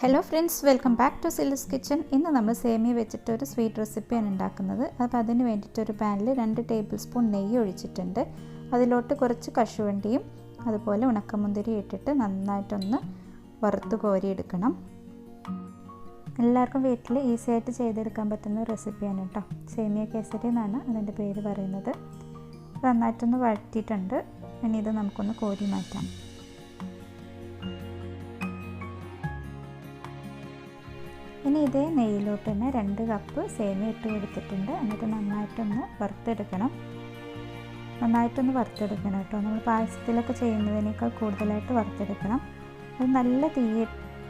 Hello friends, welcome back to Sil's kitchen. ഇന്ന് നമ്മൾ സേമിയ വെച്ചിട്ട് ഒരു സ്വീറ്റ് റെസിപ്പിയാണ് ഉണ്ടാക്കുന്നത്. അപ്പോൾ അതിന് വേണ്ടിയിട്ട് ഒരു പാനിൽ 2 ടേബിൾ സ്പൂൺ നെയ്യ് ഒഴിച്ചിട്ടുണ്ട്. അതിലോട്ട് കുറച്ച് കശുവണ്ടിയും അതുപോലെ ഉണക്കമുന്തിരി ഇട്ടിട്ട് നന്നായിട്ടൊന്ന് വറുത്ത് കോരിയെടുക്കണം. എല്ലാവർക്കും വീട്ടിൽ ഈസി ആയിട്ട് ചെയ്തെടുക്കാൻ പറ്റുന്ന റെസിപ്പിയാണ് കേട്ടോ. സേമിയ കേസരി എന്നാണ് അതിൻ്റെ പേര് പറയുന്നത്. നന്നായിട്ടൊന്ന് വഴറ്റിയിട്ടുണ്ട്. ഇനി ഇത് നമുക്കൊന്ന് കോരി മാറ്റാം. ഇനി ഇതേ നെയ്യിലോട്ട് തന്നെ 2 കപ്പ് സേമിയ ഇട്ട് കൊടുത്തിട്ടുണ്ട്. എന്നിട്ട് നന്നായിട്ടൊന്ന് വറുത്തെടുക്കണം കേട്ടോ. നമ്മൾ പായസത്തിലൊക്കെ ചെയ്യുന്നതിനേക്കാൾ കൂടുതലായിട്ട് വറുത്തെടുക്കണം. അത് നല്ല തീ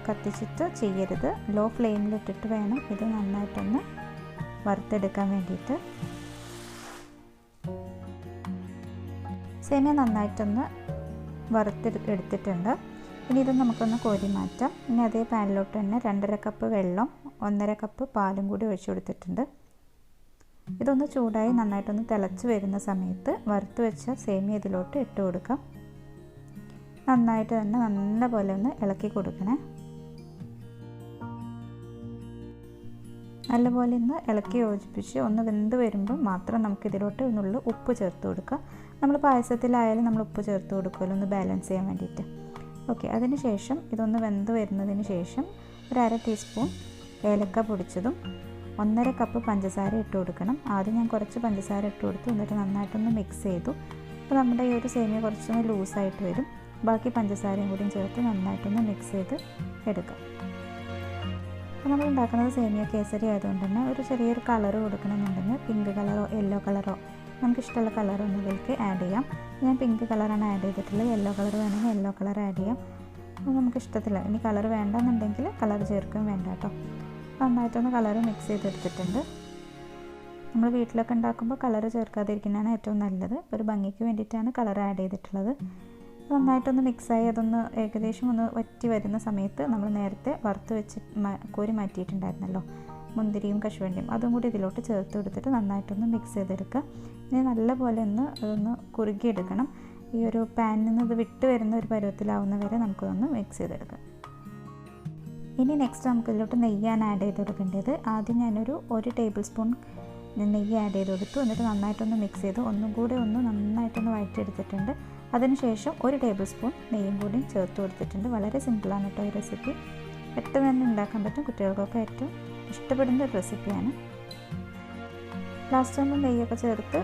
കത്തിച്ചിട്ട് ചെയ്യരുത്, ലോ ഫ്ലെയിമിലിട്ടിട്ട് വേണം ഇത് നന്നായിട്ടൊന്ന് വറുത്തെടുക്കാൻ വേണ്ടിയിട്ട്. സേമിയ നന്നായിട്ടൊന്ന് വറുത്തെടുത്തിട്ടുണ്ട്. ഇനി ഇത് നമുക്കൊന്ന് കോരി മാറ്റാം. ഇനി അതേ പാനിലോട്ട് തന്നെ 2.5 കപ്പ് വെള്ളം 1.5 കപ്പ് പാലും കൂടി ഒഴിച്ചു കൊടുത്തിട്ടുണ്ട്. ഇതൊന്ന് ചൂടായി നന്നായിട്ടൊന്ന് തിളച്ച് വരുന്ന സമയത്ത് വറുത്ത് വെച്ച സേമിയ ഇതിലോട്ട് ഇട്ട് കൊടുക്കാം. നന്നായിട്ട് തന്നെ നല്ലപോലെ ഒന്ന് ഇളക്കി കൊടുക്കണേ. നല്ലപോലെ ഒന്ന് ഇളക്കി യോജിപ്പിച്ച് ഒന്ന് വെന്ത് വരുമ്പോൾ മാത്രം നമുക്കിതിലോട്ട് ഒന്നുള്ളൂ ഉപ്പ് ചേർത്ത് കൊടുക്കാം. നമ്മൾ പായസത്തിലായാലും നമ്മൾ ഉപ്പ് ചേർത്ത് കൊടുക്കുമല്ലോ, ഒന്ന് ബാലൻസ് ചെയ്യാൻ വേണ്ടിയിട്ട്. ഓക്കെ, അതിന് ശേഷം ഇതൊന്ന് വെന്ത് വരുന്നതിന് ശേഷം ഒരു 1/2 ടീസ്പൂൺ ഏലക്ക പൊടിച്ചതും 1.5 കപ്പ് പഞ്ചസാര ഇട്ട് കൊടുക്കണം. ആദ്യം ഞാൻ കുറച്ച് പഞ്ചസാര ഇട്ട് കൊടുത്തു, എന്നിട്ട് നന്നായിട്ടൊന്ന് മിക്സ് ചെയ്തു. അപ്പോൾ നമ്മുടെ ഈ ഒരു സേമിയ കുറച്ചൊന്ന് ലൂസായിട്ട് വരും. ബാക്കി പഞ്ചസാരയും കൂടിയും ചേർത്ത് നന്നായിട്ടൊന്ന് മിക്സ് ചെയ്ത് എടുക്കാം. അപ്പോൾ നമ്മൾ ഉണ്ടാക്കുന്നത് സേമിയ കേസരി ആയതുകൊണ്ട് തന്നെ ഒരു ചെറിയൊരു കളർ കൊടുക്കണമെന്നുണ്ടെങ്കിൽ പിങ്ക് കളറോ യെല്ലോ കളറോ നമുക്കിഷ്ടമുള്ള കളർ ഒന്ന് ഇതിലേക്ക് ആഡ് ചെയ്യാം. ഞാൻ പിങ്ക് കളറാണ് ആഡ് ചെയ്തിട്ടുള്ളത്. യെല്ലോ കളർ വേണമെങ്കിൽ യെല്ലോ കളർ ആഡ് ചെയ്യാം. അത് നമുക്ക് ഇഷ്ടത്തില്ല. ഇനി കളർ വേണ്ടെന്നുണ്ടെങ്കിൽ കളർ ചേർക്കാൻ വേണ്ട കേട്ടോ. നന്നായിട്ടൊന്ന് കളർ മിക്സ് ചെയ്തെടുത്തിട്ടുണ്ട്. നമ്മൾ വീട്ടിലൊക്കെ ഉണ്ടാക്കുമ്പോൾ കളർ ചേർക്കാതിരിക്കുന്നതാണ് ഏറ്റവും നല്ലത്. ഒരു ഭംഗിക്ക് വേണ്ടിയിട്ടാണ് കളർ ആഡ് ചെയ്തിട്ടുള്ളത്. നന്നായിട്ടൊന്ന് മിക്സായി അതൊന്ന് ഏകദേശം ഒന്ന് വറ്റി വരുന്ന സമയത്ത് നമ്മൾ നേരത്തെ വറുത്ത് വെച്ച് കോരി മാറ്റിയിട്ടുണ്ടായിരുന്നല്ലോ മുന്തിരിയും കശുവണ്ടിയും, അതും കൂടി ഇതിലോട്ട് ചേർത്ത് കൊടുത്തിട്ട് നന്നായിട്ടൊന്ന് മിക്സ് ചെയ്തെടുക്കുക. ഇനി നല്ലപോലെ അതൊന്ന് കുറുകിയെടുക്കണം. ഈ ഒരു പാനിൽ നിന്ന് ഇത് വിട്ട് വരുന്ന ഒരു പരുവത്തിലാവുന്ന വരെ നമുക്കൊന്ന് മിക്സ് ചെയ്തെടുക്കാം. ഇനി നെക്സ്റ്റ് നമുക്ക് ഇതിലോട്ട് നെയ്യാണ് ആഡ് ചെയ്ത് കൊടുക്കേണ്ടത്. ആദ്യം ഞാനൊരു 1 ടേബിൾ സ്പൂൺ നെയ്യ് ആഡ് ചെയ്ത് കൊടുത്തു. എന്നിട്ട് നന്നായിട്ടൊന്ന് മിക്സ് ചെയ്ത് ഒന്നും കൂടെ നന്നായിട്ടൊന്ന് വഴറ്റിയെടുത്തിട്ടുണ്ട്. അതിനുശേഷം 1 ടേബിൾ സ്പൂൺ നെയ്യും കൂടി ചേർത്ത് കൊടുത്തിട്ടുണ്ട്. വളരെ സിമ്പിളാണ് കേട്ടോ ഈ റെസിപ്പി. പെട്ടെന്ന് തന്നെ ഉണ്ടാക്കാൻ പറ്റും. കുട്ടികൾക്കൊക്കെ ഏറ്റവും ഇഷ്ടപ്പെടുന്ന ഒരു റെസിപ്പിയാണ്. ലാസ്റ്റ് നമ്മൾ നെയ്യൊക്കെ ചേർത്ത്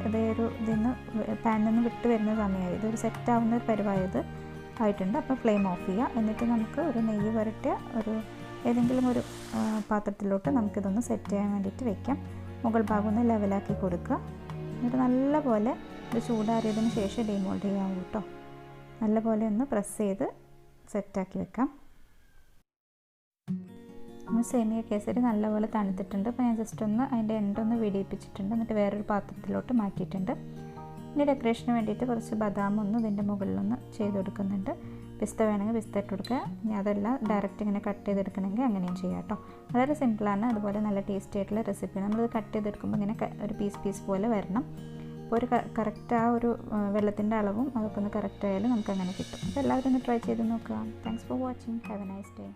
ഇതിന്ന് പാനിൽ നിന്ന് വിട്ട് വരുന്ന സമയമായി ഇതൊരു സെറ്റാവുന്ന ഒരു പരിവായത് ആയിട്ടുണ്ട്. അപ്പോൾ ഫ്ലെയിം ഓഫ് ചെയ്യുക. എന്നിട്ട് നമുക്ക് ഒരു നെയ്യ് പുരട്ടിയ ഏതെങ്കിലും ഒരു പാത്രത്തിലോട്ട് നമുക്കിതൊന്ന് സെറ്റ് ചെയ്യാൻ വേണ്ടിയിട്ട് വെക്കാം. മുകൾ ഭാഗം ഒന്ന് ലെവലാക്കി കൊടുക്കുക. എന്നിട്ട് നല്ലപോലെ ഇത് ചൂടാറിയതിന് ശേഷം ഡിമോൾഡ് ചെയ്യാം കേട്ടോ. നല്ലപോലെ ഒന്ന് പ്രസ് ചെയ്ത് സെറ്റാക്കി വെക്കാം. സേമിയ കേസരി നല്ലപോലെ തണുത്തിട്ടുണ്ട്. അപ്പോൾ ഞാൻ ജസ്റ്റ് അതിൻ്റെ എൻഡൊന്ന് വെടിയിപ്പിച്ചിട്ടുണ്ട്. എന്നിട്ട് വേറൊരു പാത്രത്തിലോട്ട് മാറ്റിയിട്ടുണ്ട്. ഇനി ഡെക്കറേഷന് വേണ്ടിയിട്ട് കുറച്ച് ബദാം ഇതിൻ്റെ മുകളിലൊന്ന് ചെയ്ത് കൊടുക്കുന്നുണ്ട്. പിസ്ത വേണമെങ്കിൽ പിസ്ത ഇട്ട് കൊടുക്കുക. ഇനി അതെല്ലാം ഡയറക്റ്റ് ഇങ്ങനെ കട്ട് ചെയ്തെടുക്കണമെങ്കിൽ അങ്ങനെയും ചെയ്യാം കേട്ടോ. വളരെ സിമ്പിളാണ്, അതുപോലെ നല്ല ടേസ്റ്റി ആയിട്ടുള്ള റെസിപ്പിയാണ്. നമ്മളിത് കട്ട് ചെയ്തെടുക്കുമ്പോൾ ഇങ്ങനെ ഒരു പീസ് പോലെ വരണം. അപ്പോൾ ഒരു കറക്റ്റ് ആ ഒരു വെള്ളത്തിൻ്റെ അളവും അതൊക്കെ ഒന്ന് കറക്റ്റ് ആയാലും നമുക്ക് അങ്ങനെ കിട്ടും. അപ്പോൾ എല്ലാവരും ഒന്ന് ട്രൈ ചെയ്ത് നോക്കുക. Thanks for watching. Have A nice day.